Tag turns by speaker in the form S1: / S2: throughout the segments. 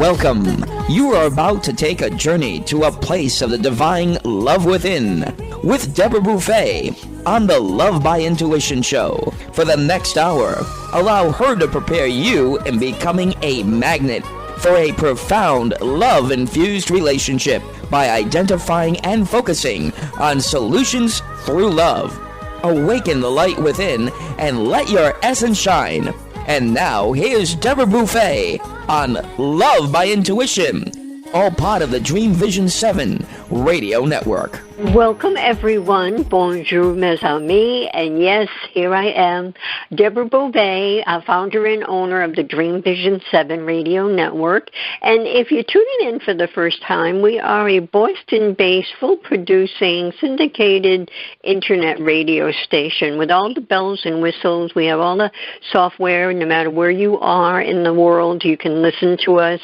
S1: Welcome. You are about to take a journey to a place of the divine love within with Deborah Beauvais on the Love by Intuition show. For the next hour, allow her to prepare you in becoming a magnet for a profound love-infused relationship by identifying and focusing on solutions through love. Awaken the light within and let your essence shine. And now, here's Deborah Beauvais on Love by Intuition, all part of the Dream Vision 7 radio network.
S2: Welcome, everyone. Bonjour, mes amis. And yes, here I am, Deborah Beauvais, founder and owner of the Dream Vision 7 radio network. And if you're tuning in for the first time, we are a Boston-based, full-producing, syndicated internet radio station with all the bells and whistles. We have all the software. No matter where you are in the world, you can listen to us.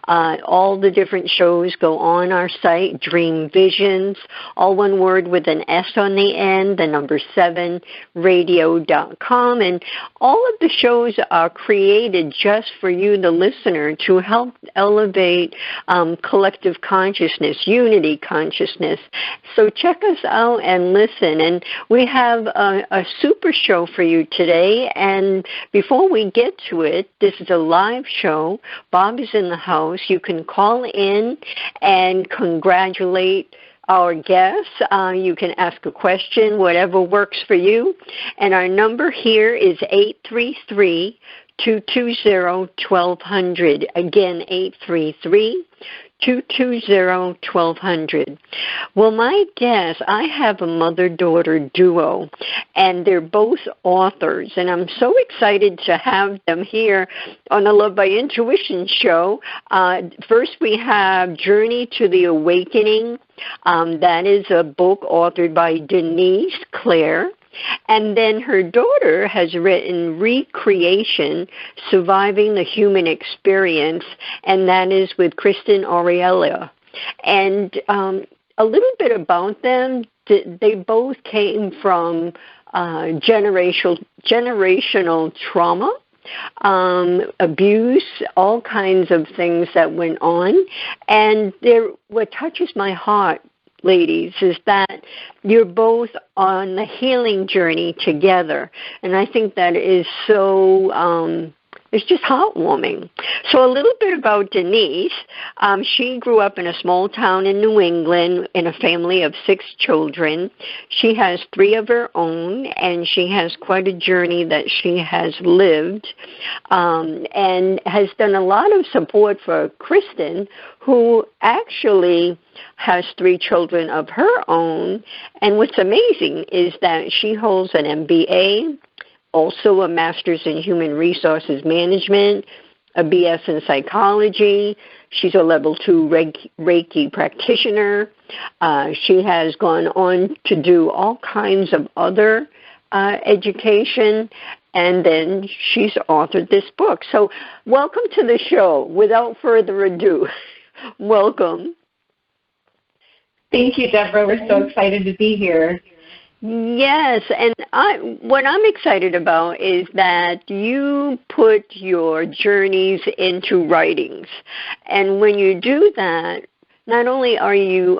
S2: All the different shows go on our site, Dream Visions, all one word with an S on the end, the number 7, radio.com. And all of the shows are created just for you, the listener, to help elevate collective consciousness, unity consciousness. So check us out and listen. And we have a super show for you today. And before we get to it, this is a live show. Bob is in the house. You can call in and congratulate our guests. You can ask a question, whatever works for you. And our number here is 833-220-1200. Again, 833-220-1200. Well, my guests, I have a mother-daughter duo, and they're both authors, and I'm so excited to have them here on the Love by Intuition show. First, we have Journey to the Awakening. That is a book authored by Denise Claire. And then her daughter has written Recreation, Surviving the Human Experience, and that is with Kristin Aurelia. And a little bit about them, they both came from generational trauma, abuse, all kinds of things that went on. And what touches my heart, ladies, is that you're both on the healing journey together. And I think that is so, it's just heartwarming. So a little bit about Denise. She grew up in a small town in New England in a family of 6 children. She has 3 of her own, and she has quite a journey that she has lived, and has done a lot of support for Kristin, who actually has 3 children of her own. And what's amazing is that she holds an MBA, also a Master's in Human Resources Management, a BS in Psychology. She's a Level 2 Reiki practitioner. She has gone on to do all kinds of other education, and then she's authored this book. So welcome to the show. Without further ado, welcome.
S3: Thank you, Deborah. We're so excited to be here.
S2: Yes, and what I'm excited about is that you put your journeys into writings. And when you do that, not only are you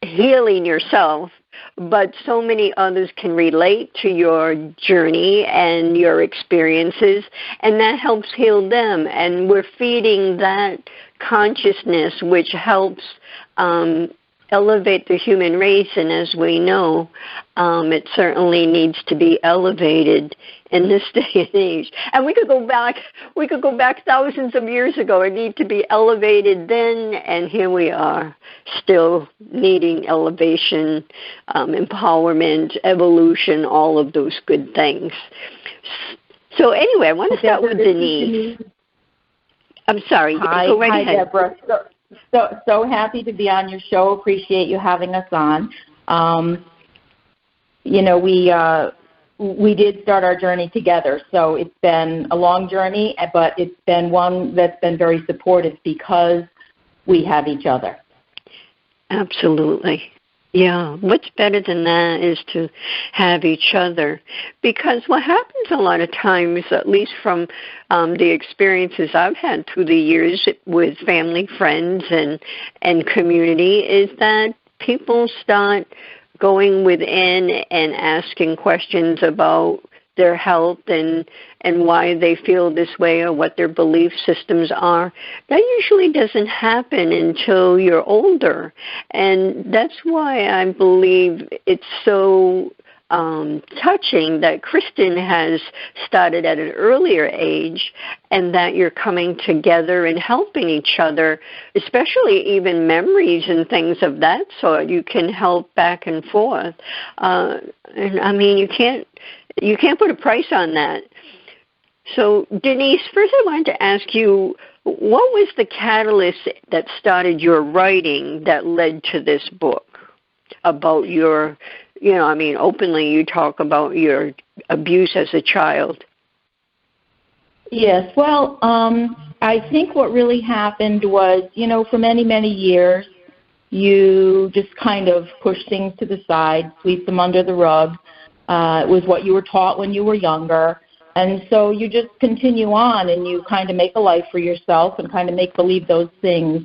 S2: healing yourself, but so many others can relate to your journey and your experiences, and that helps heal them. And we're feeding that consciousness, which helps elevate the human race, and as we know, it certainly needs to be elevated in this day and age. And we could go back thousands of years ago. It needed to be elevated then, and here we are, still needing elevation, empowerment, evolution, all of those good things. So anyway, I want to start with Denise. I'm sorry.
S3: Hi,
S2: go right ahead.
S3: Deborah. So happy to be on your show. Appreciate you having us on. We did start our journey together, so it's been a long journey, but it's been one that's been very supportive because we have each other.
S2: Absolutely. Yeah, what's better than that is to have each other. Because what happens a lot of times, at least from the experiences I've had through the years with family, friends, and community, is that people start going within and asking questions about their health and why they feel this way or what their belief systems are. That usually doesn't happen until you're older. And that's why I believe it's so touching that Kristin has started at an earlier age and that you're coming together and helping each other, especially even memories and things of that sort. You can help back and forth. And I mean, you can't put a price on that. So, Denise, first I wanted to ask you, what was the catalyst that started your writing that led to this book about your, openly you talk about your abuse as a child?
S3: Yes, well, I think what really happened was, for many, many years, you just kind of push things to the side, sweep them under the rug. It was what you were taught when you were younger. And so you just continue on and you kind of make a life for yourself and kind of make believe those things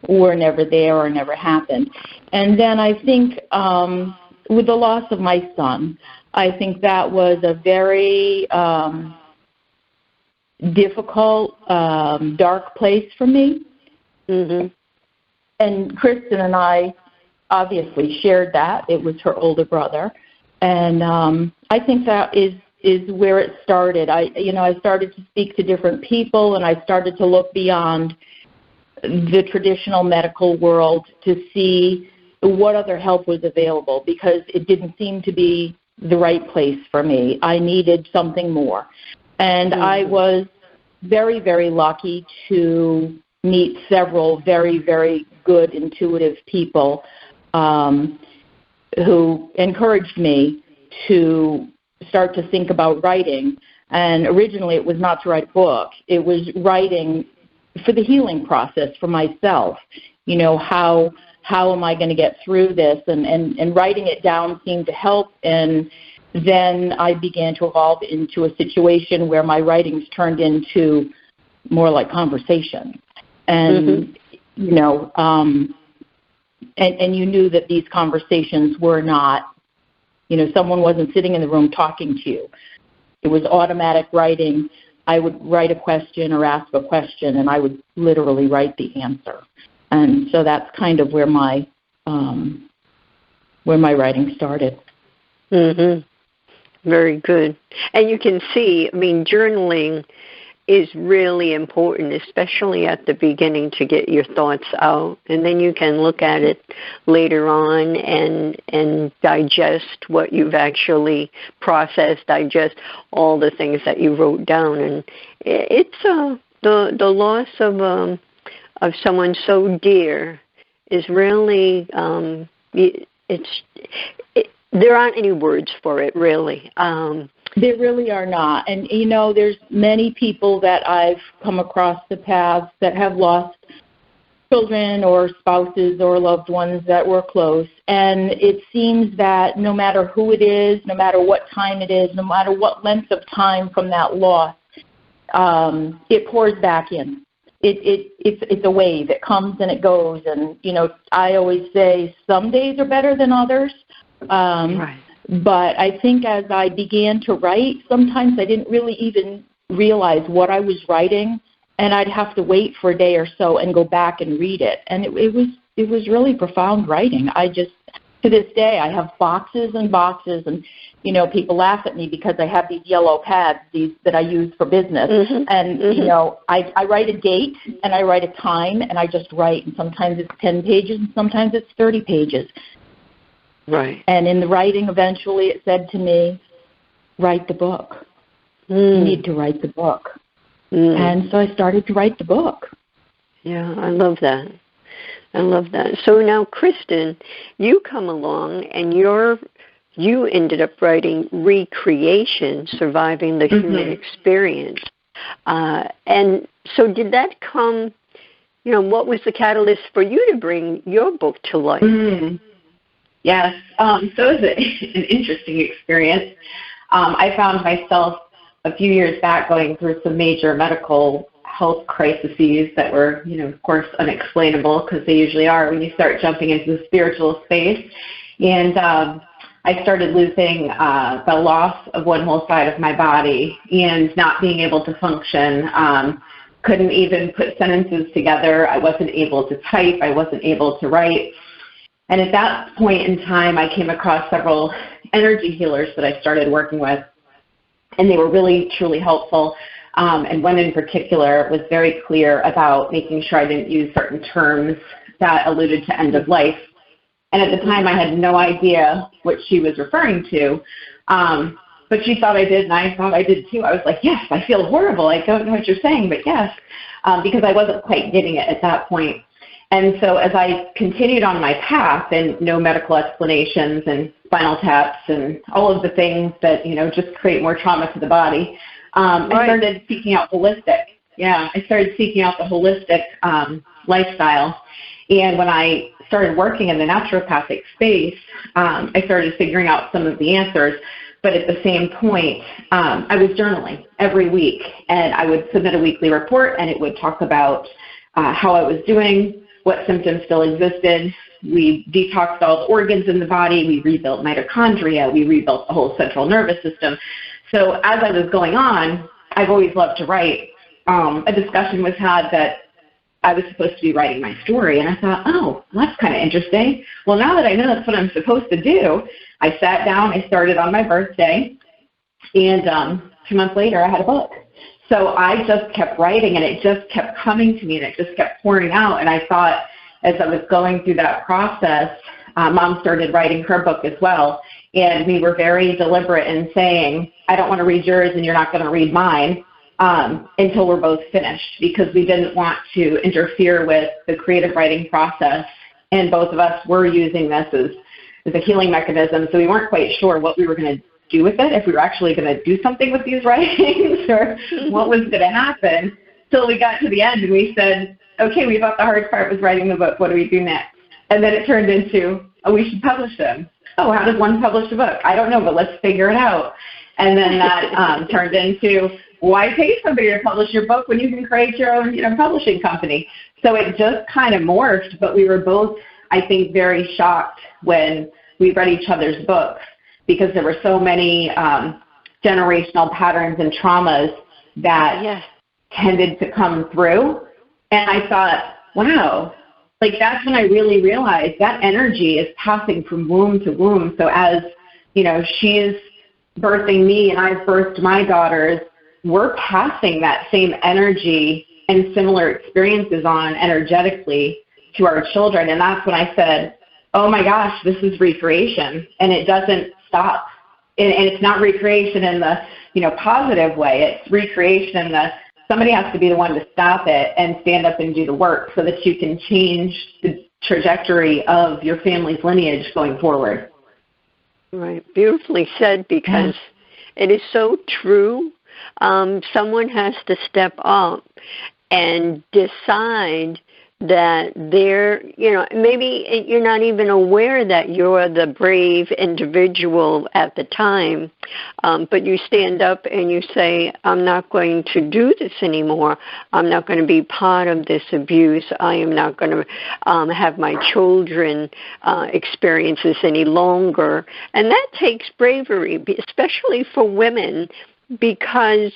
S3: were never there or never happened. And then I think with the loss of my son, I think that was a very difficult, dark place for me.
S2: Mm-hmm.
S3: And Kristin and I obviously shared that. It was her older brother. And I think that is where it started. I started to speak to different people, and I started to look beyond the traditional medical world to see what other help was available, because it didn't seem to be the right place for me. I needed something more. And I was very, very lucky to meet several very, very good, intuitive people who encouraged me to start to think about writing. And originally it was not to write a book. It was writing for the healing process for myself. How am I going to get through this? And writing it down seemed to help. And then I began to evolve into a situation where my writings turned into more like conversation. And, and you knew that these conversations were not, someone wasn't sitting in the room talking to you. It was automatic writing. I would write a question or ask a question, and I would literally write the answer. And so that's kind of where my writing started.
S2: Mm-hmm. Very good. And you can see, journaling is really important, especially at the beginning, to get your thoughts out. And then you can look at it later on and digest what you've actually processed, digest all the things that you wrote down. And it's the loss of someone so dear is really, there aren't any words for it, really.
S3: There really are not. And, there's many people that I've come across the paths that have lost children or spouses or loved ones that were close. And it seems that no matter who it is, no matter what time it is, no matter what length of time from that loss, it pours back in. It's a wave. It comes and it goes. And, I always say some days are better than others.
S2: Right.
S3: But I think as I began to write, sometimes I didn't really even realize what I was writing, and I'd have to wait for a day or so and go back and read it. And it was really profound writing. To this day, I have boxes and boxes, and people laugh at me because I have these yellow pads that I use for business. Mm-hmm. And mm-hmm. I write a date and I write a time, and I just write. And sometimes it's 10 pages, and sometimes it's 30 pages.
S2: Right.
S3: And in the writing, eventually it said to me, write the book. You need to write the book. And so I started to write the book.
S2: Yeah, I love that. So now, Kristin, you come along and you ended up writing Recreation, Surviving the Human Experience. And so did that come, what was the catalyst for you to bring your book to life?
S4: Yes. So it was an interesting experience. I found myself a few years back going through some major medical health crises that were, of course, unexplainable, because they usually are when you start jumping into the spiritual space. And I started losing the loss of one whole side of my body and not being able to function. Couldn't even put sentences together. I wasn't able to type. I wasn't able to write. And at that point in time, I came across several energy healers that I started working with, and they were really, truly helpful. And one in particular was very clear about making sure I didn't use certain terms that alluded to end of life. And at the time, I had no idea what she was referring to. But she thought I did, and I thought I did too. I was like, yes, I feel horrible. I don't know what you're saying, but yes, because I wasn't quite getting it at that point. And so as I continued on my path, and no medical explanations and spinal taps and all of the things that, just create more trauma to the body, I started seeking out holistic. Yeah, I started seeking out the holistic lifestyle. And when I started working in the naturopathic space, I started figuring out some of the answers. But at the same point, I was journaling every week, and I would submit a weekly report, and it would talk about how I was doing, what symptoms still existed. We detoxed all the organs in the body. We rebuilt mitochondria. We rebuilt the whole central nervous system. So as I was going on, I've always loved to write. A discussion was had that I was supposed to be writing my story, and I thought, oh, that's kind of interesting. Well, now that I know that's what I'm supposed to do, I sat down, I started on my birthday, and 2 months later I had a book. So I just kept writing, and it just kept coming to me, and it just kept pouring out. And I thought, as I was going through that process, Mom started writing her book as well, and we were very deliberate in saying, I don't want to read yours, and you're not going to read mine. Until we're both finished, because we didn't want to interfere with the creative writing process. And both of us were using this as a healing mechanism, so we weren't quite sure what we were going to do with it, if we were actually going to do something with these writings or what was going to happen. Till we got to the end and we said, okay, we thought the hard part was writing the book. What do we do next? And then it turned into, oh, we should publish them. Oh, how does one publish a book? I don't know, but let's figure it out. And then that turned into, why pay somebody to publish your book when you can create your own, publishing company? So it just kind of morphed, but we were both, I think, very shocked when we read each other's books, because there were so many generational patterns and traumas that tended to come through. And I thought, wow, like that's when I really realized that energy is passing from womb to womb. So as, she's birthing me and I've birthed my daughters, we're passing that same energy and similar experiences on energetically to our children. And that's when I said, oh my gosh, this is recreation, and it doesn't stop. And it's not recreation in the, positive way. It's recreation in the, somebody has to be the one to stop it and stand up and do the work so that you can change the trajectory of your family's lineage going forward.
S2: Right. Beautifully said, because it is so true. Someone has to step up and decide that they're, maybe you're not even aware that you're the brave individual at the time, but you stand up and you say, I'm not going to do this anymore. I'm not going to be part of this abuse. I am not going to have my children experience this any longer. And that takes bravery, especially for women, because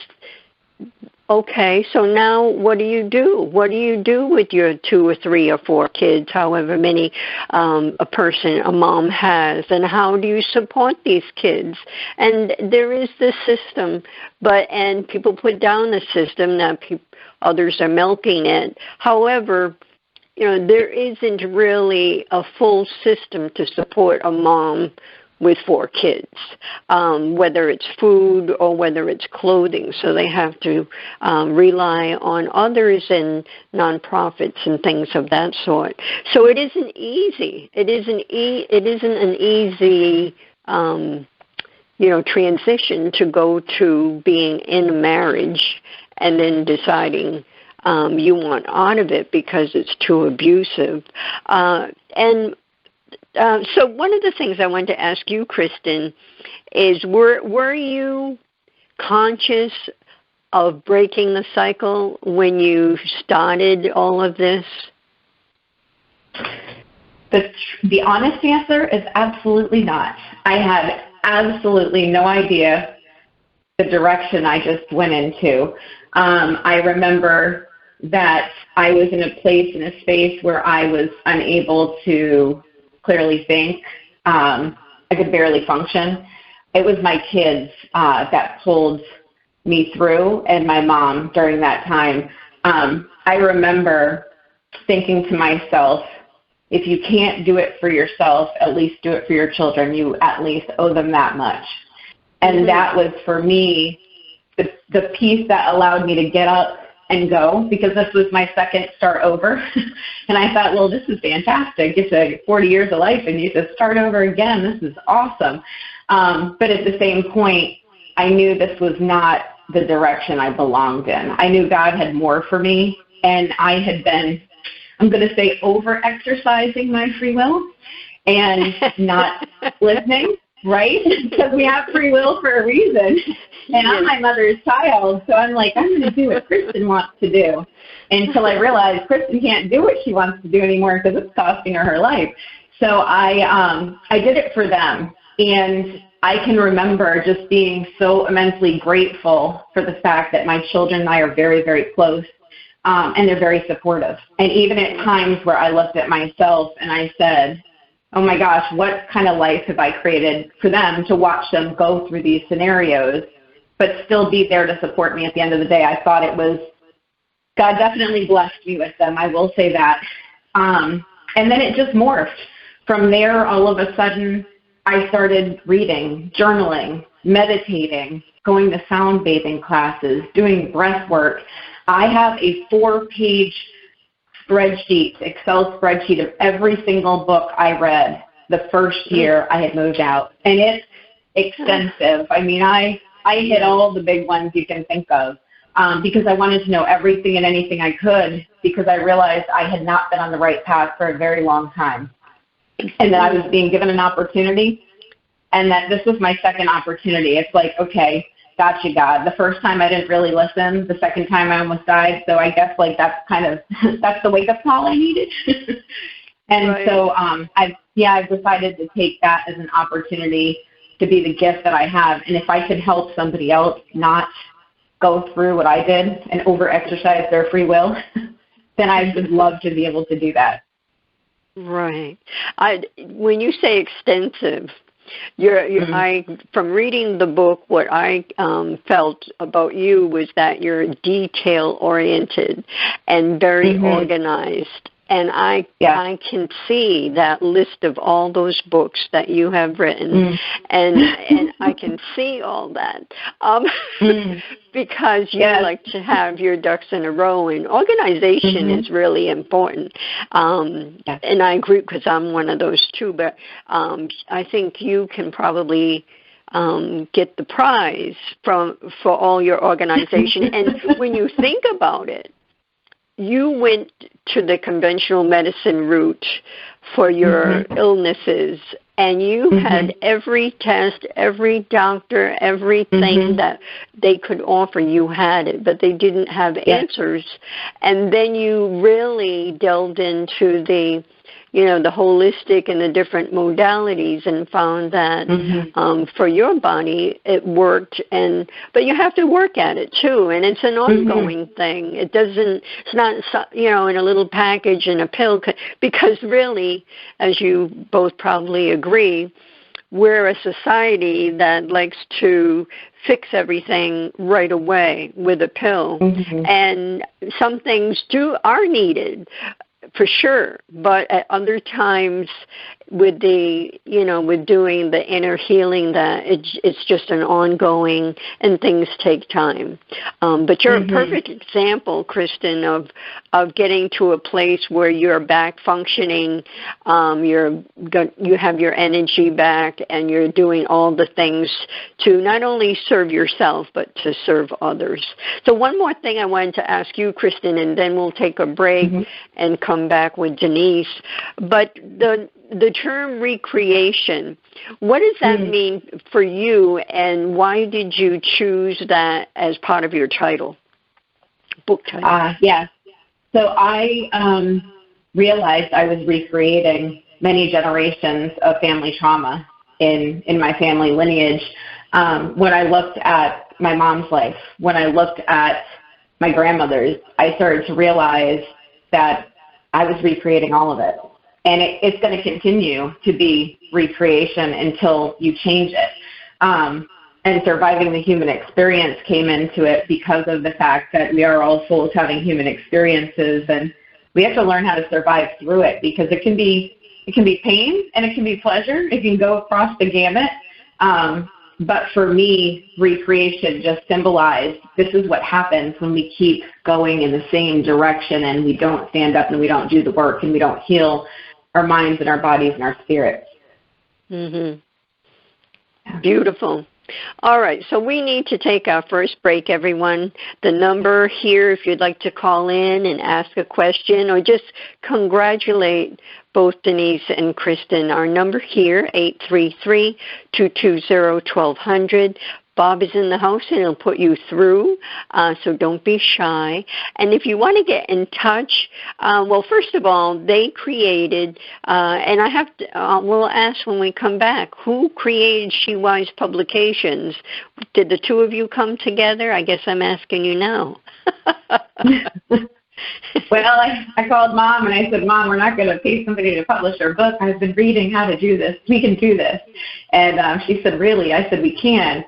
S2: okay, so now what do you do? What do you do with your 2 or 3 or 4 kids, however many a mom has, and how do you support these kids? And there is this system, and people put down the system that others are milking it. However, there isn't really a full system to support a mom with 4 kids, whether it's food or whether it's clothing. So they have to rely on others and nonprofits and things of that sort. So it isn't easy. It isn't an easy transition to go to being in a marriage and then deciding you want out of it because it's too abusive. And So one of the things I wanted to ask you, Kristin, is were you conscious of breaking the cycle when you started all of this?
S4: The honest answer is absolutely not. I had absolutely no idea the direction I just went into. I remember that I was in a place, in a space where I was unable to clearly think. I could barely function. It was my kids that pulled me through, and my mom during that time. I remember thinking to myself, if you can't do it for yourself, at least do it for your children. You at least owe them that much. And that was, for me, the piece that allowed me to get up and go, because this was my second start over. And I thought, well, this is fantastic. It's 40 years of life, and you just start over again. This is awesome. But at the same point, I knew this was not the direction I belonged in. I knew God had more for me, and I had been, I'm going to say, over-exercising my free will and not listening, right? Because we have free will for a reason. And I'm my mother's child, so I'm like, I'm going to do what Kristin wants to do. Until I realized Kristin can't do what she wants to do anymore because it's costing her life. So I did it for them. And I can remember just being so immensely grateful for the fact that my children and I are very, very close. And they're very supportive. And even at times where I looked at myself and I said, oh my gosh, what kind of life have I created for them to watch them go through these scenarios, but still be there to support me at the end of the day. I thought it was, God definitely blessed me with them. I will say that. And then it just morphed. From there, all of a sudden, I started reading, journaling, meditating, going to sound bathing classes, doing breath work. I have a 4-page spreadsheet, Excel spreadsheet of every single book I read the first year I had moved out. And it's extensive. I mean, I hit all the big ones you can think of because I wanted to know everything and anything I could, because I realized I had not been on the right path for a very long time. And that I was being given an opportunity, and that this was my second opportunity. It's like, okay, gotcha, God. The first time I didn't really listen. The second time I almost died. So I guess like that's kind of that's the wake up call I needed. And right. So I've decided to take that as an opportunity to be the gift that I have. And if I could help somebody else not go through what I did and over exercise their free will, then I would love to be able to do that.
S2: Right. When you say extensive, from reading the book, what I felt about you was that you're detail-oriented and very organized. And I can see that list of all those books that you have written, and I can see all that because you like to have your ducks in a row, and organization is really important. And I agree, because I'm one of those too. But I think you can probably get the prize for all your organization. And when you think about it, you went to the conventional medicine route for your illnesses, and you had every test, every doctor, everything that they could offer. You had it, but they didn't have answers. And then you really delved into the holistic and the different modalities, and found that for your body it worked. But you have to work at it too, and it's an ongoing thing. It's not in a little package in a pill, because really, as you both probably agree, we're a society that likes to fix everything right away with a pill, and some things are needed. For sure, but at other times, with with doing the inner healing, that it's just an ongoing, and things take time. But you're a perfect example, Kristin, of getting to a place where you're back functioning. You have your energy back, and you're doing all the things to not only serve yourself but to serve others. So one more thing I wanted to ask you, Kristin, and then we'll take a break and come back with Denise. But the term recreation, what does that mean for you, and why did you choose that as part of your book title?
S4: Yes. So I realized I was recreating many generations of family trauma in my family lineage. When I looked at my mom's life, when I looked at my grandmother's, I started to realize that I was recreating all of it. And it's going to continue to be recreation until you change it. And surviving the human experience came into it because of the fact that we are all souls having human experiences, and we have to learn how to survive through it, because it can be pain and it can be pleasure. It can go across the gamut. But for me, recreation just symbolized this is what happens when we keep going in the same direction and we don't stand up and we don't do the work and we don't heal our minds and our bodies and our spirits.
S2: Beautiful. All right, so we need to take our first break, everyone. The number here, if you'd like to call in and ask a question or just congratulate both Denise and Kristin, our number here, 833-220-1200. Bob is in the house, and he'll put you through, so don't be shy. And if you want to get in touch, well, first of all, they created, and I have to, we'll ask when we come back, who created She Wise Publications? Did the two of you come together? I guess I'm asking you now.
S4: Well, I called Mom, and I said, Mom, we're not going to pay somebody to publish our book. I've been reading how to do this. We can do this. And she said, really? I said, we can.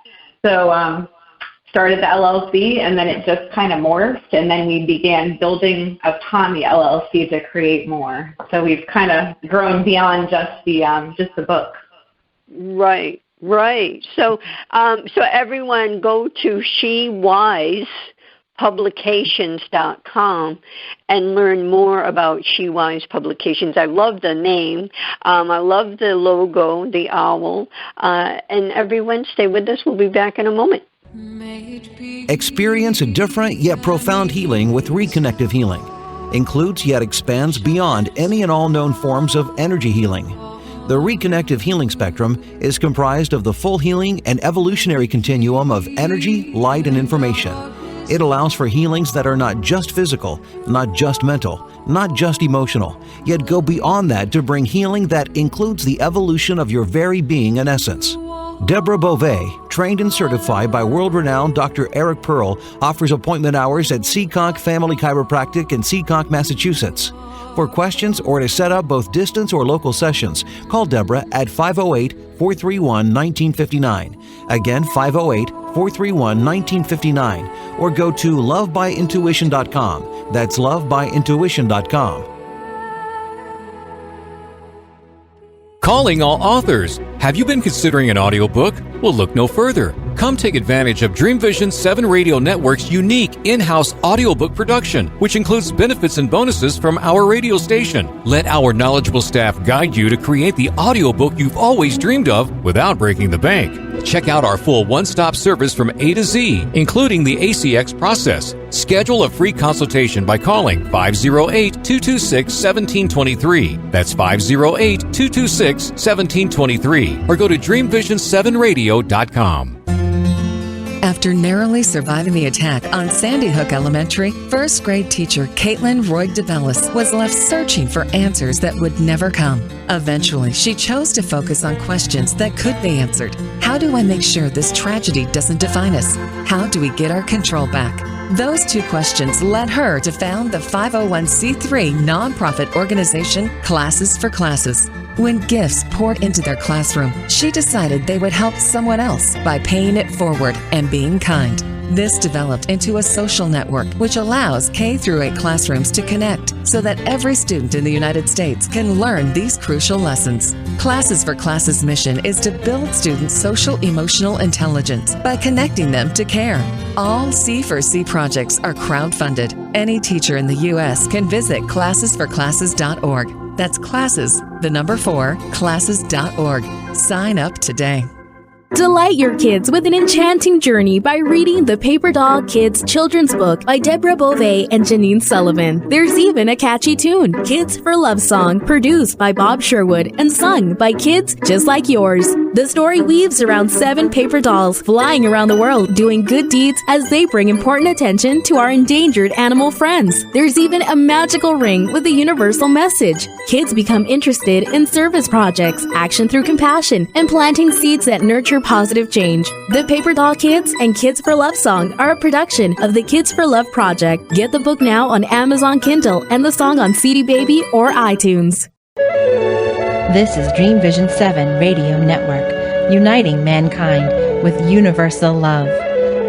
S4: So started the LLC, and then it just kind of morphed, and then we began building upon the LLC to create more. So we've kind of grown beyond just the book.
S2: Right. So everyone go to SheWisePublications.com and learn more about She Wise Publications. I love the name. I love the logo, the owl. And everyone, stay with us. We'll be back in a moment.
S5: Experience a different yet profound healing with Reconnective Healing. Includes yet expands beyond any and all known forms of energy healing. The Reconnective Healing spectrum is comprised of the full healing and evolutionary continuum of energy, light, and information. It allows for healings that are not just physical, not just mental, not just emotional, yet go beyond that to bring healing that includes the evolution of your very being and essence. Deborah Beauvais, trained and certified by world-renowned Dr. Eric Pearl, offers appointment hours at Seekonk Family Chiropractic in Seekonk, Massachusetts. For questions or to set up both distance or local sessions, call Deborah at 508-431-1959. Again, 508-431-1959. Or go to lovebyintuition.com. That's lovebyintuition.com.
S6: Calling all authors. Have you been considering an audiobook? Well, look no further. Come take advantage of Dream Vision 7 Radio Network's unique in-house audiobook production, which includes benefits and bonuses from our radio station. Let our knowledgeable staff guide you to create the audiobook you've always dreamed of without breaking the bank. Check out our full one-stop service from A to Z, including the ACX process. Schedule a free consultation by calling 508-226-1723. That's 508-226-1723. Or go to dreamvision7radio.com.
S7: After narrowly surviving the attack on Sandy Hook Elementary, first grade teacher Caitlin Roy DeBellis was left searching for answers that would never come. Eventually, she chose to focus on questions that could be answered. How do I make sure this tragedy doesn't define us? How do we get our control back? Those two questions led her to found the 501c3 nonprofit organization Classes for Classes. When gifts poured into their classroom, she decided they would help someone else by paying it forward and being kind. This developed into a social network which allows K-8 classrooms to connect so that every student in the United States can learn these crucial lessons. Classes for Classes' mission is to build students' social-emotional intelligence by connecting them to care. All C4C projects are crowd-funded. Any teacher in the U.S. can visit classesforclasses.org. That's classes, the number 4, classes.org. Sign up today.
S8: Delight your kids with an enchanting journey by reading the Paper Doll Kids children's book by Deborah Beauvais and Janine Sullivan. There's even a catchy tune, Kids for Love Song, produced by Bob Sherwood and sung by kids just like yours. The story weaves around 7 paper dolls flying around the world doing good deeds as they bring important attention to our endangered animal friends. There's even a magical ring with a universal message. Kids become interested in service projects, action through compassion, and planting seeds that nurture positive change. The Paper Doll Kids and Kids for Love Song are a production of the Kids for Love Project. Get the book now on Amazon Kindle and the song on CD Baby or iTunes.
S9: This is Dream Vision 7 Radio Network, uniting mankind with universal love.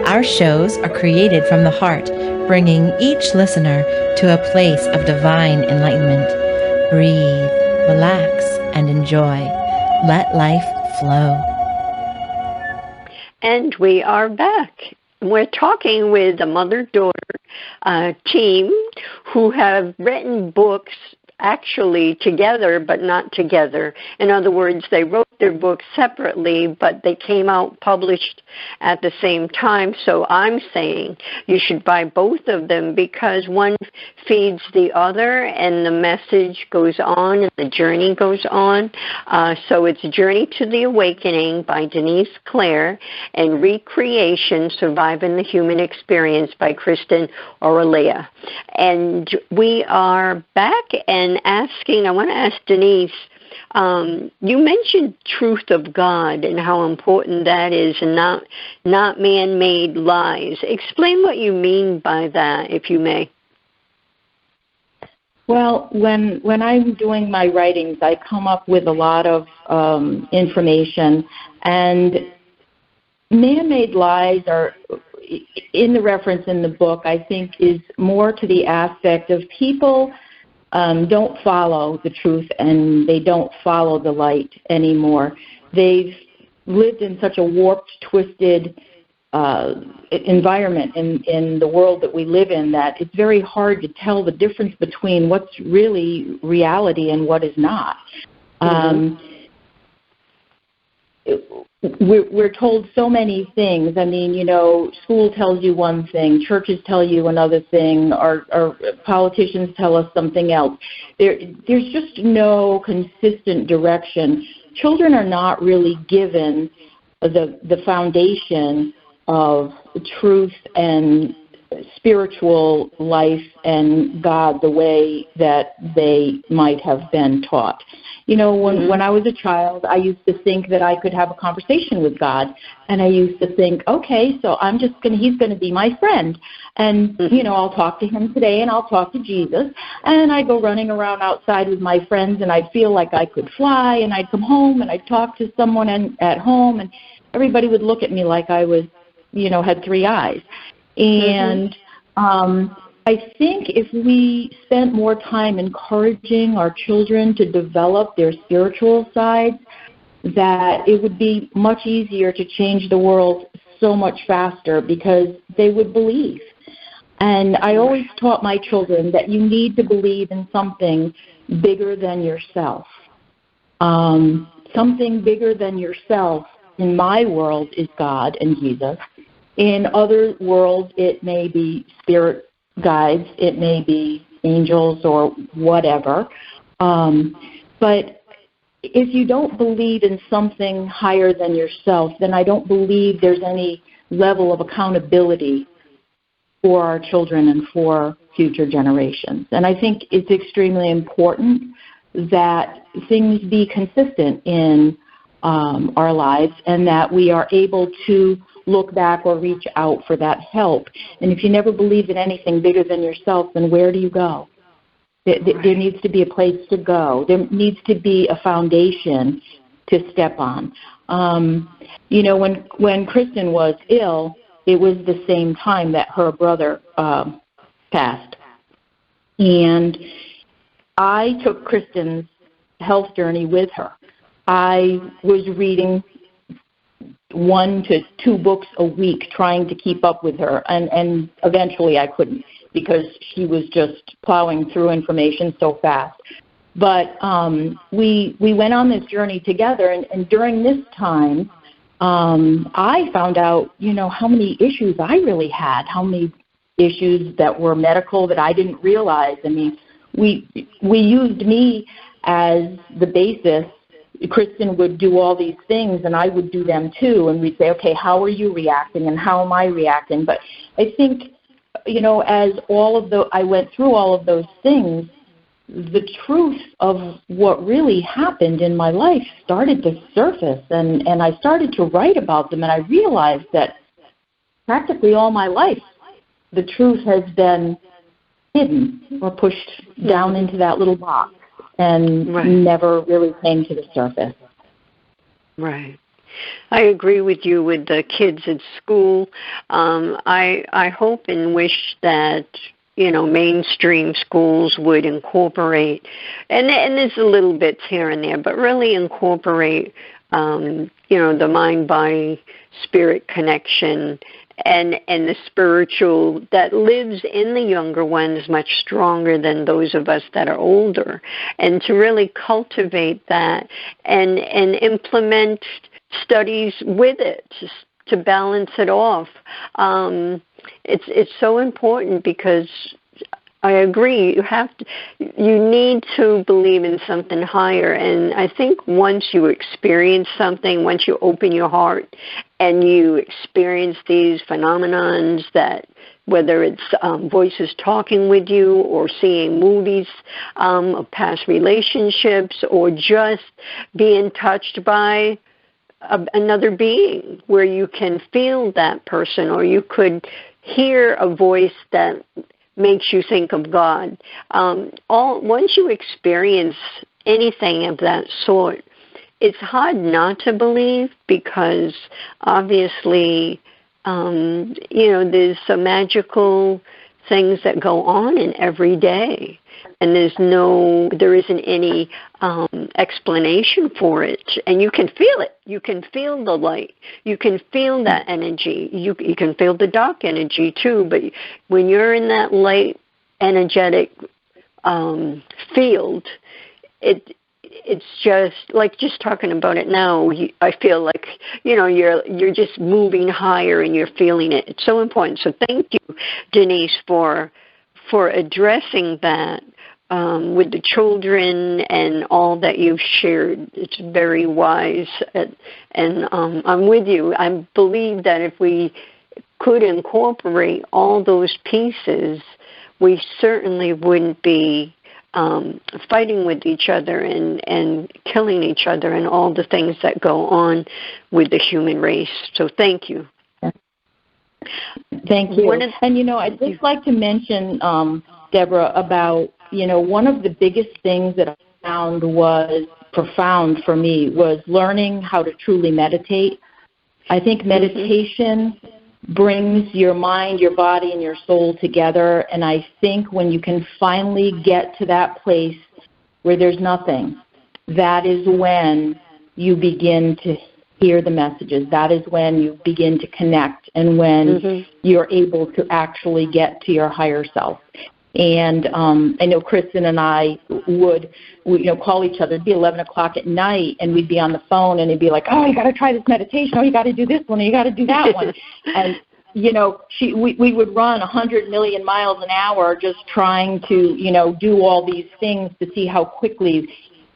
S9: Our shows are created from the heart, bringing each listener to a place of divine enlightenment. Breathe, relax, and enjoy. Let life flow.
S2: And we are back. We're talking with a mother-daughter team who have written books actually together, but not together. In other words, they wrote their books separately, but they came out published at the same time. So I'm saying you should buy both of them because one feeds the other and the message goes on and the journey goes on. So it's Journey to the Awakening by Denise Clare and Recreation, Surviving the Human Experience by Kristin Aurelia. And we are back and I want to ask Denise, you mentioned truth of God and how important that is and not man-made lies. Explain what you mean by that, if you may.
S3: Well, when I'm doing my writings, I come up with a lot of information, and man-made lies are, in the reference in the book, I think is more to the aspect of people don't follow the truth and they don't follow the light anymore. They've lived in such a warped, twisted environment in the world that we live in that it's very hard to tell the difference between what's really reality and what is not. We're told so many things. I mean, school tells you one thing, churches tell you another thing, our politicians tell us something else. There's just no consistent direction. Children are not really given the foundation of truth and spiritual life and God the way that they might have been taught. When I was a child, I used to think that I could have a conversation with God, and I used to think, okay, so he's going to be my friend, and, I'll talk to him today, and I'll talk to Jesus, and I'd go running around outside with my friends, and I'd feel like I could fly, and I'd come home, and I'd talk to someone at home, and everybody would look at me like I was, had 3 eyes. And I think if we spent more time encouraging our children to develop their spiritual sides, that it would be much easier to change the world so much faster because they would believe. And I always taught my children that you need to believe in something bigger than yourself. Something bigger than yourself in my world is God and Jesus. In other worlds, it may be spirit guides, it may be angels or whatever. But if you don't believe in something higher than yourself, then I don't believe there's any level of accountability for our children and for future generations. And I think it's extremely important that things be consistent in our lives and that we are able to look back or reach out for that help. And if you never believe in anything bigger than yourself, then where do you go? There needs to be a place to go. There needs to be a foundation to step on. When Kristin was ill, it was the same time that her brother passed. And I took Kristin's health journey with her. I was reading 1 to 2 books a week trying to keep up with her, and eventually I couldn't because she was just plowing through information so fast. But we went on this journey together, and during this time, I found out, how many issues I really had, how many issues that were medical that I didn't realize. I mean, we used me as the basis. Kristin would do all these things, and I would do them too, and we'd say, okay, how are you reacting, and how am I reacting? But I think, as I went through all of those things, the truth of what really happened in my life started to surface, and I started to write about them, and I realized that practically all my life, the truth has been hidden or pushed down into that little box and never really came to the surface.
S2: Right. I agree with you with the kids at school. I hope and wish that, mainstream schools would incorporate, and there's a little bits here and there, but really incorporate, the mind-body spirit connection and the spiritual that lives in the younger ones much stronger than those of us that are older, and to really cultivate that and implement studies with it to balance it off. It's so important because I agree. You need to believe in something higher. And I think once you experience something, once you open your heart and you experience these phenomenons that, whether it's voices talking with you or seeing movies of past relationships or just being touched by another being where you can feel that person, or you could hear a voice that makes you think of God. Once you experience anything of that sort, it's hard not to believe because obviously, there's some magical things that go on in every day. And there isn't any explanation for it. And you can feel it. You can feel the light. You can feel that energy. You can feel the dark energy too. But when you're in that light, energetic field, it's just like just talking about it now. I feel like you're just moving higher and you're feeling it. It's so important. So thank you, Denise, for addressing that. With the children and all that you've shared. It's very wise, and I'm with you. I believe that if we could incorporate all those pieces, we certainly wouldn't be fighting with each other and killing each other and all the things that go on with the human race. So thank you.
S3: Thank you. And, I'd just like to mention, Deborah, about one of the biggest things that I found was profound for me was learning how to truly meditate. I think meditation brings your mind, your body, and your soul together, and I think when you can finally get to that place where there's nothing, that is when you begin to hear the messages. That is when you begin to connect and when you're able to actually get to your higher self. And I know Kristin and I would call each other. It'd be 11 o'clock at night, and we'd be on the phone, and it'd be like, oh, you got to try this meditation. Oh, you got to do this one. You got to do that one. And, we would run 100 million miles an hour just trying to, do all these things to see how quickly.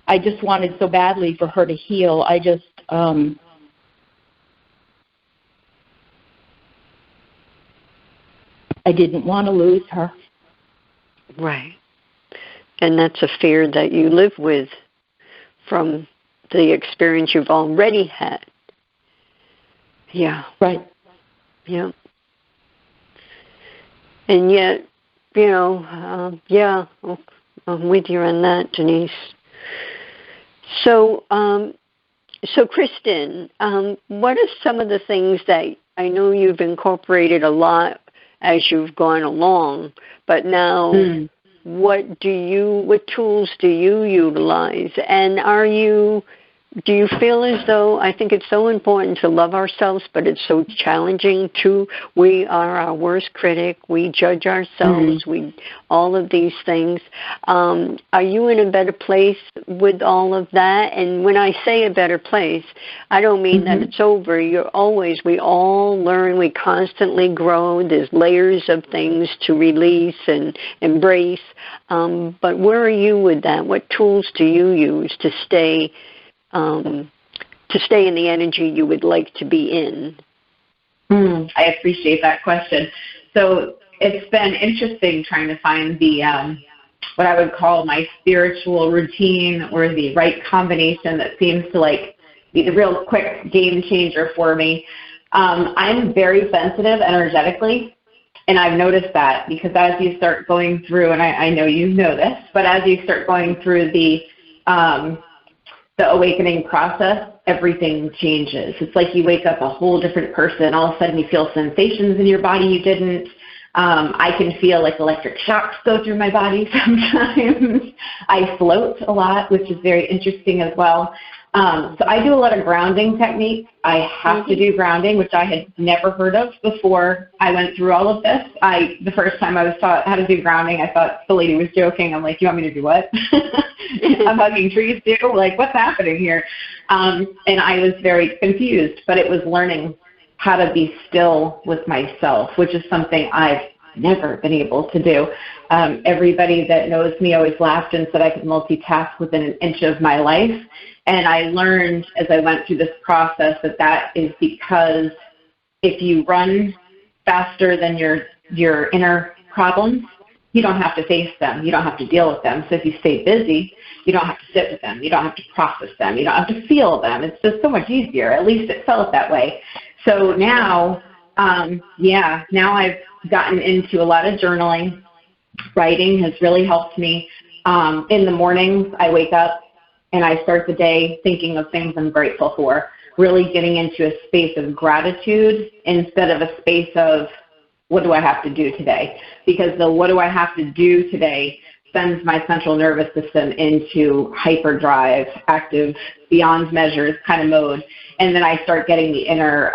S3: I just wanted so badly for her to heal. I just I didn't want to lose her.
S2: Right. And that's a fear that you live with from the experience you've already had. Yeah.
S3: Right.
S2: Yeah. And yet, I'm with you on that, Denise. So, Kristin, what are some of the things that I know you've incorporated a lot as you've gone along, but now what tools do you utilize? And are you Do you feel as though, I think it's so important to love ourselves, but it's so challenging too. We are our worst critic. We judge ourselves. We all of these things. Are you in a better place with all of that? And when I say a better place, I don't mean that it's over. We all learn. We constantly grow. There's layers of things to release and embrace. But where are you with that? What tools do you use to stay in the energy you would like to be in?
S4: I appreciate that question. So it's been interesting trying to find the what I would call my spiritual routine, or the right combination that seems to be the real quick game changer for me. I'm very sensitive energetically, and I've noticed that because as you start going through, and I know you know this, but as you start going through the awakening process, everything changes. It's like you wake up a whole different person. All of a sudden you feel sensations in your body you didn't. I can feel like electric shocks go through my body sometimes. I float a lot, which is very interesting as well. So I do a lot of grounding techniques. I have to do grounding, which I had never heard of before I went through all of this. The first time I was taught how to do grounding, I thought the lady was joking. I'm like, you want me to do what? I'm hugging trees too? Like, what's happening here? And I was very confused, but it was learning how to be still with myself, which is something I've never been able to do. Everybody that knows me always laughed and said I could multitask within an inch of my life. And I learned as I went through this process that is because if you run faster than your inner problems, you don't have to face them. You don't have to deal with them. So if you stay busy, you don't have to sit with them. You don't have to process them. You don't have to feel them. It's just so much easier. At least it felt that way. So now, now I've gotten into a lot of journaling. Writing has really helped me. In the mornings, I wake up and I start the day thinking of things I'm grateful for, really getting into a space of gratitude instead of a space of what do I have to do today? Because the what do I have to do today sends my central nervous system into hyperdrive, active, beyond measures kind of mode. And then I start getting the inner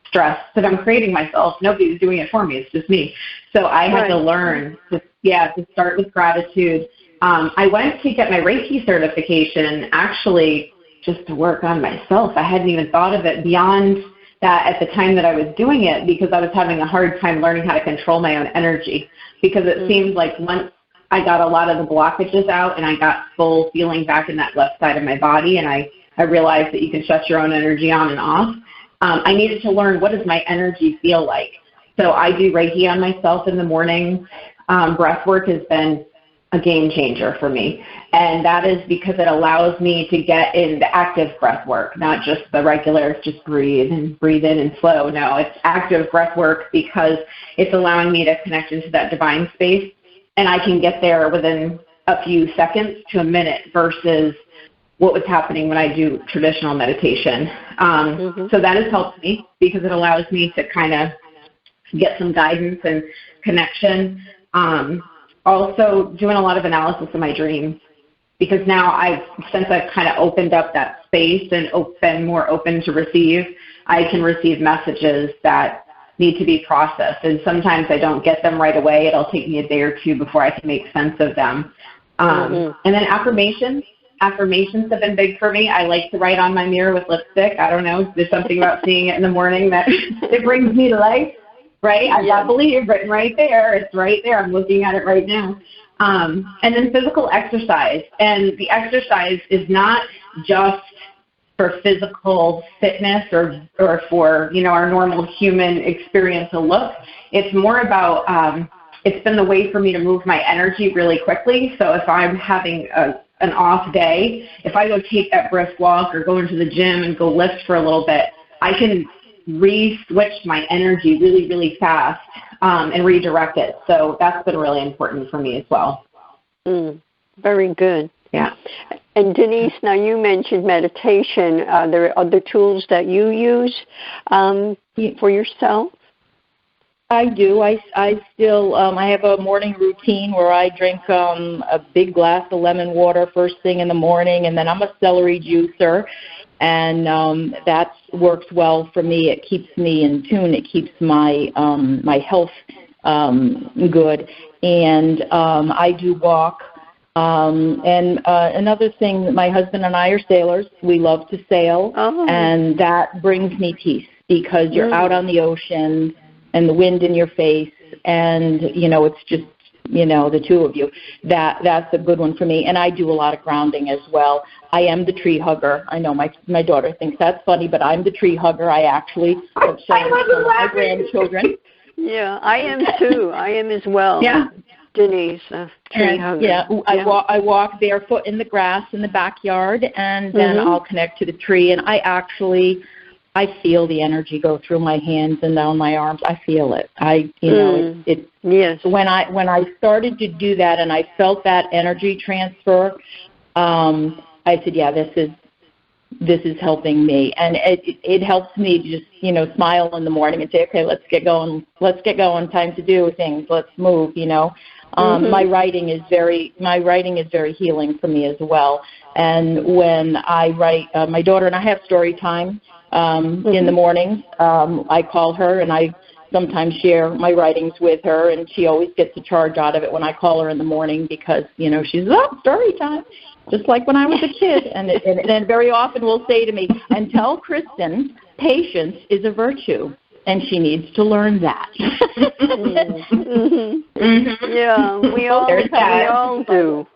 S4: stress that I'm creating myself. Nobody's doing it for me. It's just me. So I had to learn to start with gratitude. I went to get my Reiki certification actually just to work on myself. I hadn't even thought of it beyond that at the time that I was doing it because I was having a hard time learning how to control my own energy because it seemed like once I got a lot of the blockages out and I got full feeling back in that left side of my body and I realized that you can shut your own energy on and off. I needed to learn what does my energy feel like. So I do Reiki on myself in the morning. Breath work has been a game changer for me. And that is because it allows me to get in the active breath work, not just the regular, just breathe in and flow. No, it's active breath work because it's allowing me to connect into that divine space. And I can get there within a few seconds to a minute versus what was happening when I do traditional meditation. So that has helped me because it allows me to kind of get some guidance and connection. Also doing a lot of analysis of my dreams because now since I've kind of opened up that space and been more open to receive, I can receive messages that need to be processed. And sometimes I don't get them right away. It'll take me a day or two before I can make sense of them. And then affirmations. Affirmations have been big for me. I like to write on my mirror with lipstick. I don't know. There's something about seeing it in the morning that it brings me to life. Right? I got believe written right there. It's right there. I'm looking at it right now. And then physical exercise. And the exercise is not just for physical fitness or for, our normal human experiential look. It's more about, it's been the way for me to move my energy really quickly. So if I'm having an off day, if I go take that brisk walk or go into the gym and go lift for a little bit, I can re-switch my energy really, really fast and redirect it. So that's been really important for me as well.
S2: Very good.
S4: Yeah.
S2: And Denise, now you mentioned meditation. Are there other tools that you use for yourself?
S3: I do. I still I have a morning routine where I drink a big glass of lemon water first thing in the morning, and then I'm a celery juicer, and that works well for me. It keeps me in tune. It keeps my my health good, and I do walk. And another thing, my husband and I are sailors. We love to sail, and that brings me peace because you're out on the ocean and the wind in your face, and, it's just, the two of you. That's a good one for me. And I do a lot of grounding as well. I am the tree hugger. I know my daughter thinks that's funny, but I'm the tree hugger. I actually have shown my grandchildren.
S2: Yeah, I am too. I am as well.
S3: Yeah.
S2: Denise, tree hugger.
S3: Yeah, I walk barefoot in the grass in the backyard, and then I'll connect to the tree, and I feel the energy go through my hands and down my arms. I feel it. Yes. When I started to do that and I felt that energy transfer, I said, yeah, this is helping me, and it helps me to just smile in the morning and say, okay, let's get going. Time to do things. Let's move. My writing is very healing for me as well. And when I write, my daughter and I have story time. In the morning, I call her, and I sometimes share my writings with her, and she always gets a charge out of it when I call her in the morning because, she's story time, just like when I was a kid. And then very often will say to me, and tell Kristin, patience is a virtue, and she needs to learn that.
S2: Yeah, we all do.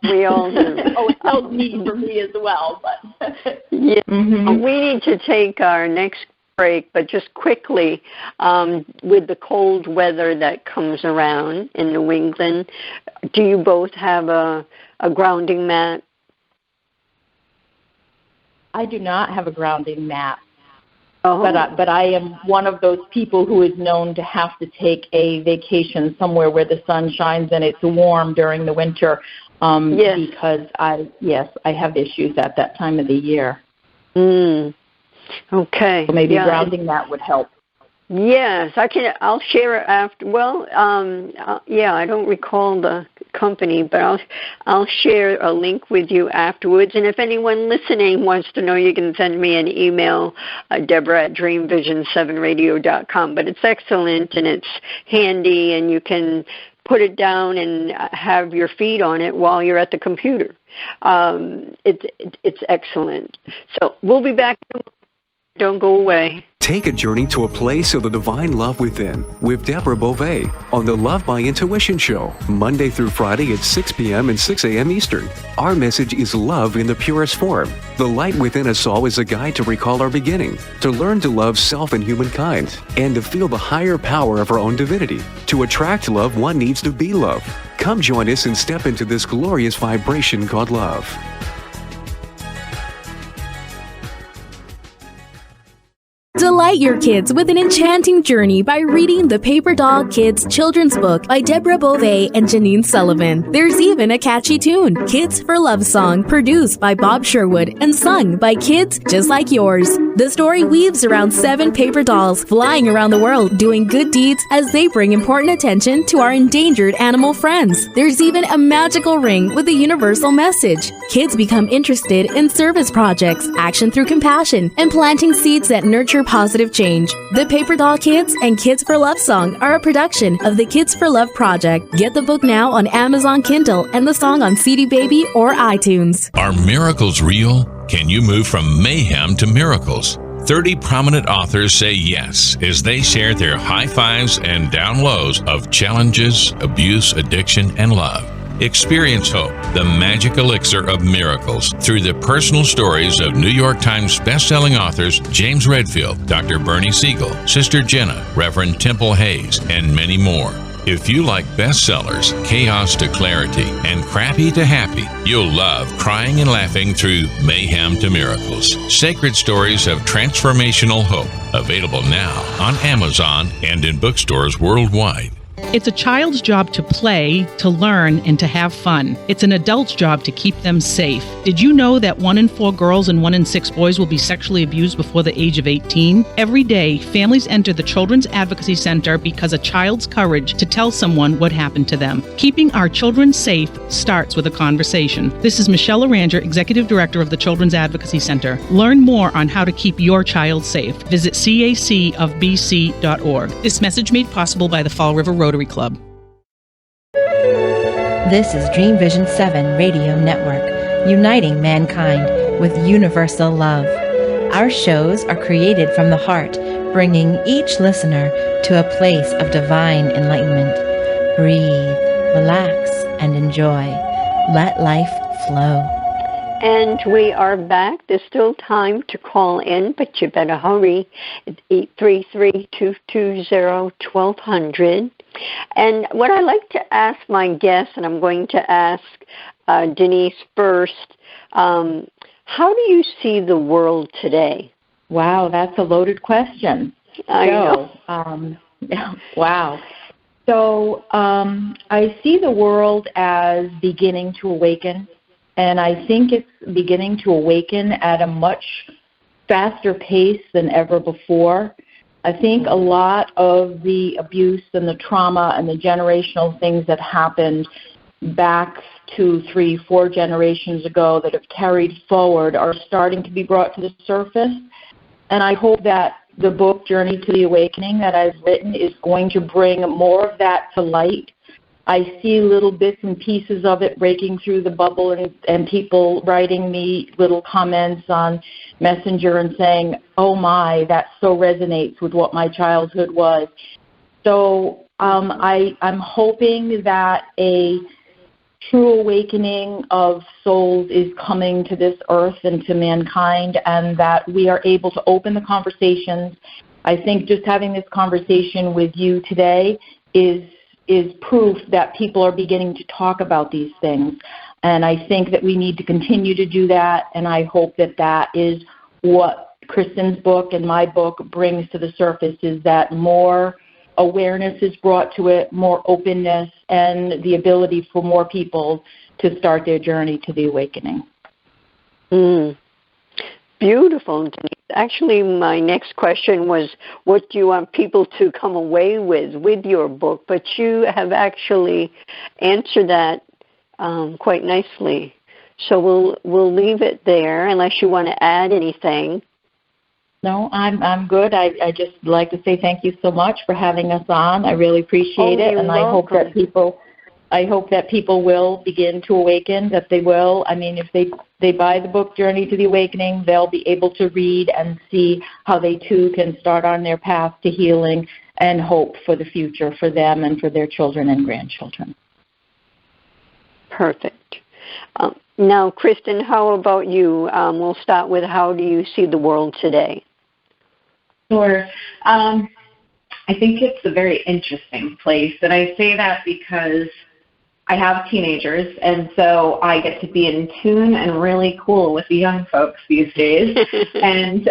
S2: We all do.
S3: Oh, it helps me for me as well. But
S2: yeah, we need to take our next break, but just quickly, with the cold weather that comes around in New England, do you both have a grounding mat?
S3: I do not have a grounding mat. But I am one of those people who is known to have to take a vacation somewhere where the sun shines and it's warm during the winter, because I have issues at that time of the year.
S2: Okay.
S3: So maybe grounding that would help.
S2: Yes, I'll share it after. Well, I don't recall the company, but I'll share a link with you afterwards. And if anyone listening wants to know, you can send me an email, Deborah at dreamvision7radio.com. But it's excellent and it's handy, and you can put it down and have your feet on it while you're at the computer. It's excellent. So we'll be back. Don't go away.
S10: Take a journey to a place of the divine love within with Deborah Beauvais on the Love by Intuition Show, Monday through Friday at 6 p.m. and 6 a.m. Eastern. Our message is love in the purest form. The light within us all is a guide to recall our beginning, to learn to love self and humankind, and to feel the higher power of our own divinity. To attract love, one needs to be love. Come join us and step into this glorious vibration called love.
S8: Delight your kids with an enchanting journey by reading the Paper Doll Kids children's book by Deborah Beauvais and Janine Sullivan. There's even a catchy tune, Kids for Love Song, produced by Bob Sherwood and sung by kids just like yours. The story weaves around 7 paper dolls flying around the world doing good deeds as they bring important attention to our endangered animal friends. There's even a magical ring with a universal message. Kids become interested in service projects, action through compassion, and planting seeds that nurture positive change. The Paper Doll Kids and Kids for Love Song are a production of the Kids for Love Project. Get the book now on Amazon Kindle and the song on CD Baby or iTunes.
S11: Are miracles real? Can you move from mayhem to miracles? 30 prominent authors say yes as they share their high fives and down lows of challenges, abuse, addiction, and love. Experience hope, the magic elixir of miracles, through the personal stories of New York Times bestselling authors James Redfield, Dr. Bernie Siegel, Sister Jenna, Reverend Temple Hayes, and many more. If you like bestsellers, chaos to clarity, and crappy to happy, you'll love crying and laughing through mayhem to miracles. Sacred stories of transformational hope. Available now on Amazon and in bookstores worldwide.
S12: It's a child's job to play, to learn, and to have fun. It's an adult's job to keep them safe. Did you know that 1 in 4 girls and 1 in 6 boys will be sexually abused before the age of 18? Every day, families enter the Children's Advocacy Center because a child's courage to tell someone what happened to them. Keeping our children safe starts with a conversation. This is Michelle Aranger, Executive Director of the Children's Advocacy Center. Learn more on how to keep your child safe. Visit cacofbc.org. This message made possible by the Fall River Rotary Club.
S9: This is Dream Vision 7 Radio Network, uniting mankind with universal love. Our shows are created from the heart, bringing each listener to a place of divine enlightenment. Breathe, relax, and enjoy. Let life flow.
S2: And we are back. There's still time to call in, but you better hurry. It's 833-220-1200. And what I like to ask my guests, and I'm going to ask Denise first, how do you see the world today?
S3: Wow, that's a loaded question.
S2: I know.
S3: Wow. So I see the world as beginning to awaken. And I think it's beginning to awaken at a much faster pace than ever before. I think a lot of the abuse and the trauma and the generational things that happened back 2, 3, 4 generations ago that have carried forward are starting to be brought to the surface. And I hope that the book, Journey to the Awakening, that I've written is going to bring more of that to light. I see little bits and pieces of it breaking through the bubble and people writing me little comments on Messenger and saying, oh my, that so resonates with what my childhood was. So I'm hoping that a true awakening of souls is coming to this earth and to mankind, and that we are able to open the conversations. I think just having this conversation with you today is proof that people are beginning to talk about these things. And I think that we need to continue to do that, and I hope that that is what Kristin's book and my book brings to the surface, is that more awareness is brought to it, more openness, and the ability for more people to start their journey to the awakening.
S2: Beautiful, Denise. Actually, my next question was, what do you want people to come away with your book? But you have actually answered that quite nicely. So we'll leave it there, unless you want to add anything.
S3: No, I'm good. I just like to say thank you so much for having us on. I really appreciate it, and I hope that people will begin to awaken, that they will. I mean, if they buy the book, Journey to the Awakening, they'll be able to read and see how they, too, can start on their path to healing and hope for the future for them and for their children and grandchildren.
S2: Perfect. Now, Kristin, how about you? We'll start with, how do you see the world today?
S4: Sure. I think it's a very interesting place, and I say that because I have teenagers, and so I get to be in tune and really cool with the young folks these days. and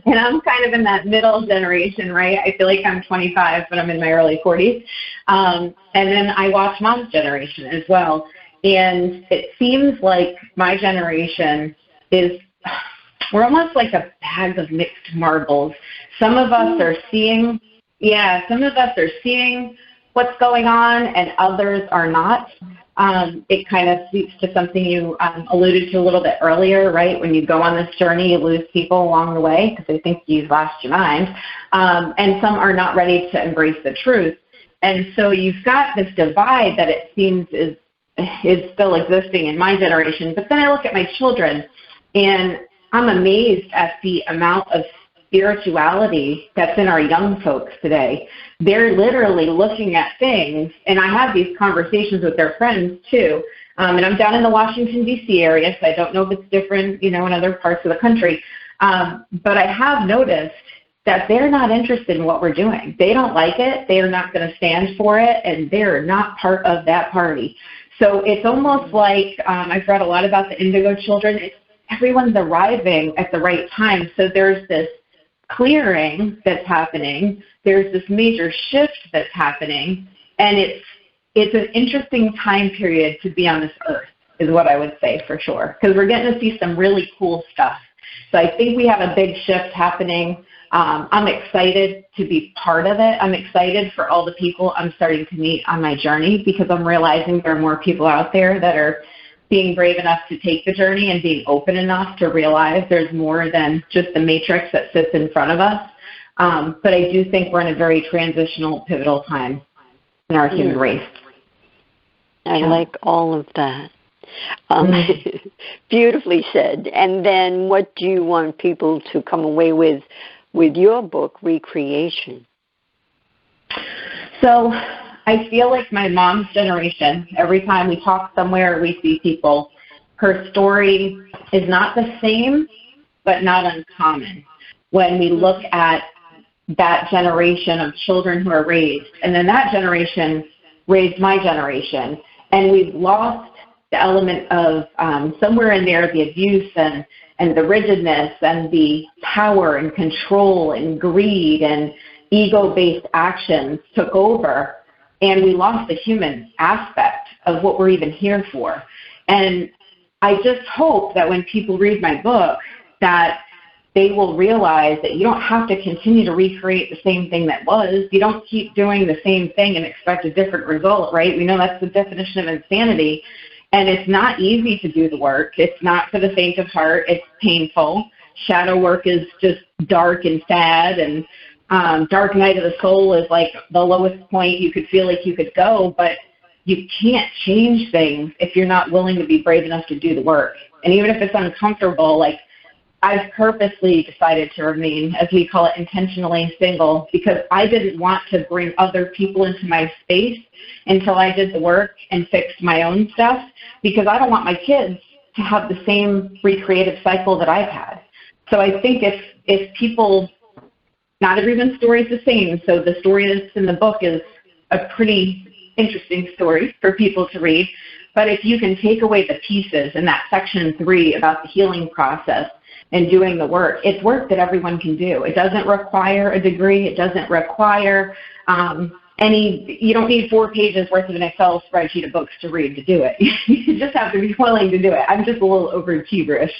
S4: I'm kind of in that middle generation, right? I feel like I'm 25, but I'm in my early 40s. And then I watch Mom's generation as well. And it seems like my generation we're almost like a bag of mixed marbles. Some of us are seeing what's going on, and others are not. It kind of speaks to something you alluded to a little bit earlier, right? When you go on this journey, you lose people along the way because they think you've lost your mind. And some are not ready to embrace the truth. And so you've got this divide that it seems is still existing in my generation. But then I look at my children, and I'm amazed at the amount of spirituality that's in our young folks today. They're literally looking at things, and I have these conversations with their friends too. And I'm down in the Washington, D.C. area, so I don't know if it's different, in other parts of the country. But I have noticed that they're not interested in what we're doing. They don't like it. They are not going to stand for it, and they're not part of that party. So it's almost like I've read a lot about the Indigo children. Everyone's arriving at the right time. So there's this clearing that's happening. There's this major shift that's happening. And it's an interesting time period to be on this earth, is what I would say for sure, because we're getting to see some really cool stuff. So I think we have a big shift happening. I'm excited to be part of it. I'm excited for all the people I'm starting to meet on my journey, because I'm realizing there are more people out there that are being brave enough to take the journey and being open enough to realize there's more than just the matrix that sits in front of us. But I do think we're in a very transitional, pivotal time in our human race.
S2: I like all of that. Beautifully said. And then what do you want people to come away with your book, Recreation?
S4: So I feel like my mom's generation, every time we talk somewhere or we see people, her story is not the same, but not uncommon. When we look at that generation of children who are raised, and then that generation raised my generation, and we've lost the element of somewhere in there the abuse and the rigidness and the power and control and greed and ego-based actions took over, and we lost the human aspect of what we're even here for. And I just hope that when people read my book that they will realize that you don't have to continue to recreate the same thing that was. You don't keep doing the same thing and expect a different result, right? We know that's the definition of insanity. And it's not easy to do the work. It's not for the faint of heart. It's painful. Shadow work is just dark and sad, and dark night of the soul is like the lowest point you could feel like you could go, but you can't change things if you're not willing to be brave enough to do the work. And even if it's uncomfortable, like I've purposely decided to remain, as we call it, intentionally single, because I didn't want to bring other people into my space until I did the work and fixed my own stuff, because I don't want my kids to have the same recreative cycle that I've had. So I think if people, not everyone's story is the same, so the story that's in the book is a pretty interesting story for people to read, but if you can take away the pieces in that section 3 about the healing process and doing the work, it's work that everyone can do. It doesn't require a degree. It doesn't require you don't need 4 pages worth of an Excel spreadsheet of books to read to do it. You just have to be willing to do it. I'm just a little overachieverish.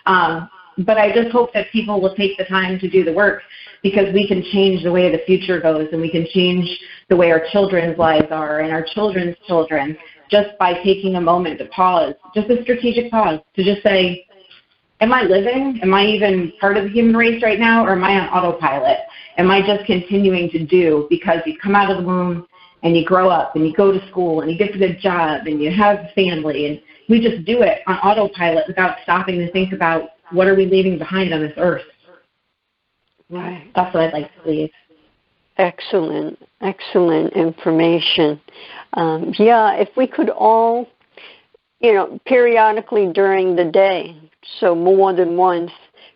S4: But I just hope that people will take the time to do the work, because we can change the way the future goes, and we can change the way our children's lives are and our children's children just by taking a moment to pause, just a strategic pause, to just say, am I living? Am I even part of the human race right now, or am I on autopilot? Am I just continuing to do because you come out of the womb and you grow up and you go to school and you get a good job and you have a family, and we just do it on autopilot without stopping to think about what are we leaving behind on this earth?
S2: Right.
S4: That's what I'd like to leave.
S2: Excellent information. If we could all, periodically during the day, so more than once,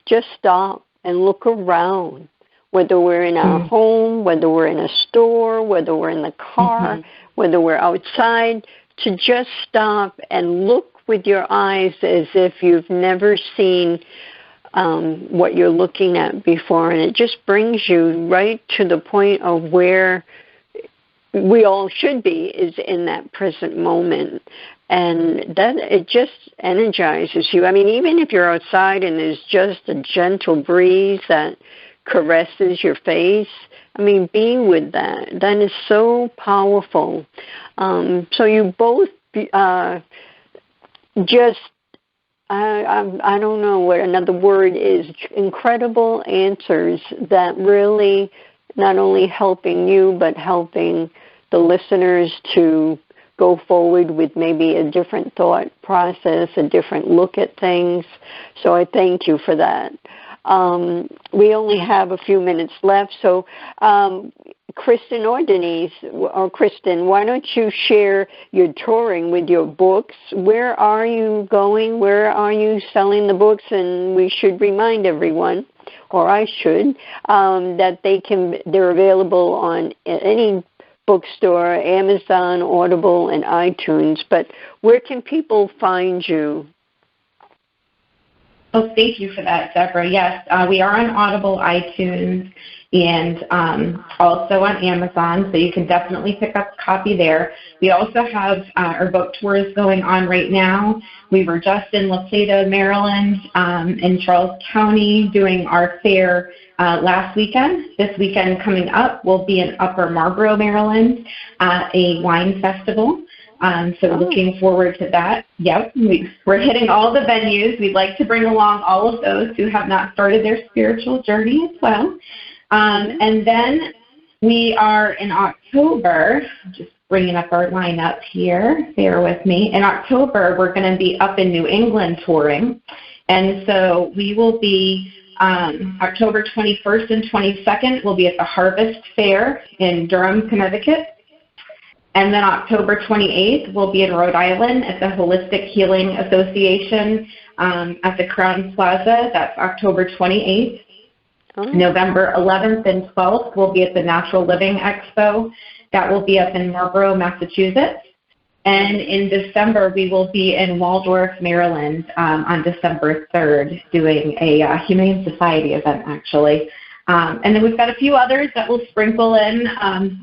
S2: just stop and look around, whether we're in our home, whether we're in a store, whether we're in the car, whether we're outside, to just stop and look with your eyes as if you've never seen what you're looking at before. And it just brings you right to the point of where we all should be, is in that present moment. And that it just energizes you. I mean, even if you're outside and there's just a gentle breeze that caresses your face, I mean, being with that is so powerful. So you both I don't know what another word is, incredible answers that really not only helping you, but helping the listeners to go forward with maybe a different thought process, a different look at things. So I thank you for that. We only have a few minutes left, so Kristin or Denise, or Kristin, why don't you share your touring with your books? Where are you going? Where are you selling the books? And we should remind everyone, or I should, that they're available on any bookstore, Amazon, Audible, and iTunes. But where can people find you?
S4: Oh, thank you for that, Deborah. Yes, we are on Audible, iTunes, and also on Amazon, so you can definitely pick up a copy there. We also have our book tours going on right now. We were just in La Plata, Maryland, in Charles County, doing our fair last weekend. This weekend coming up, we'll be in Upper Marlboro, Maryland, at a wine festival. So looking forward to that. Yep, we're hitting all the venues. We'd like to bring along all of those who have not started their spiritual journey as well. And then we are in October, just bringing up our lineup here, bear with me. In October, we're going to be up in New England touring. And so we will be October 21st and 22nd, we'll be at the Harvest Fair in Durham, Connecticut. And then October 28th, we'll be in Rhode Island at the Holistic Healing Association at the Crown Plaza. That's October 28th. November 11th and 12th, we'll be at the Natural Living Expo. That will be up in Marlborough, Massachusetts. And in December, we will be in Waldorf, Maryland on December 3rd doing a Humane Society event, actually. And then we've got a few others that will sprinkle in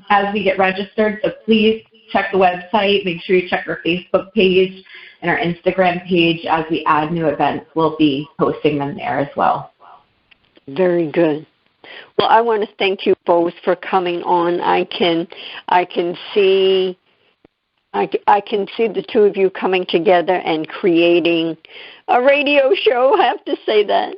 S4: as we get registered. So please check the website. Make sure you check our Facebook page and our Instagram page. As we add new events, we'll be posting them there as well.
S2: Very good. Well, I want to thank you both for coming on. I can see the two of you coming together and creating a radio show. I have to say that.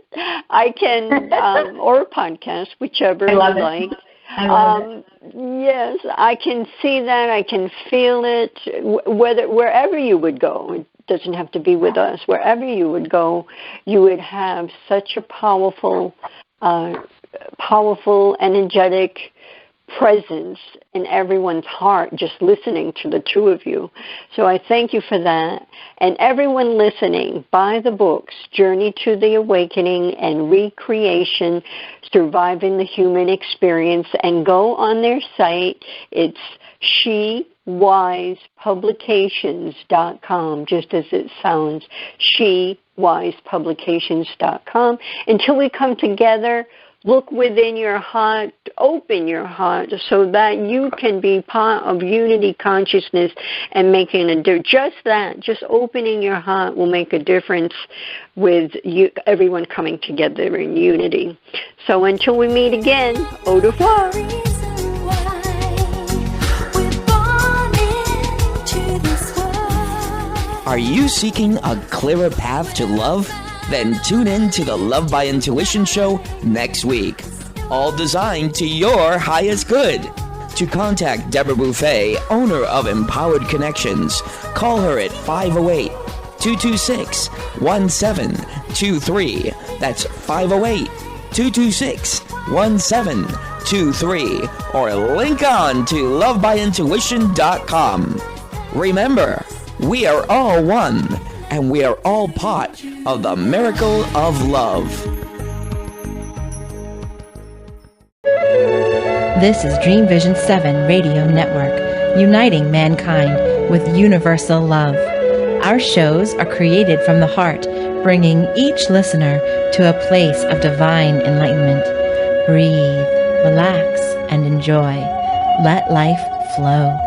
S2: I can, or a podcast, whichever you like.
S4: I love it.
S2: Yes, I can see that. I can feel it. Wherever you would go, it doesn't have to be with us. Wherever you would go, you would have such a powerful, energetic presence in everyone's heart just listening to the two of you. So I thank you for that. And everyone listening, buy the books, Journey to the Awakening and Recreation, Surviving the Human Experience, and go on their site. It's shewisepublications.com, just as it sounds, shewisepublications.com. Until we come together, look within your heart, open your heart so that you can be part of unity consciousness and making a difference. Just that, just opening your heart will make a difference with you, everyone coming together in unity. So until we meet again, au revoir.
S1: Are you seeking a clearer path to love? Then tune in to the Love by Intuition show next week. All designed to your highest good. To contact Deborah Beauvais, owner of Empowered Connections, call her at 508-226-1723. That's 508-226-1723. Or link on to lovebyintuition.com. Remember, we are all one, and we are all part of the miracle of love.
S9: This is Dream Vision 7 Radio Network, uniting mankind with universal love. Our shows are created from the heart, bringing each listener to a place of divine enlightenment. Breathe, relax, and enjoy. Let life flow.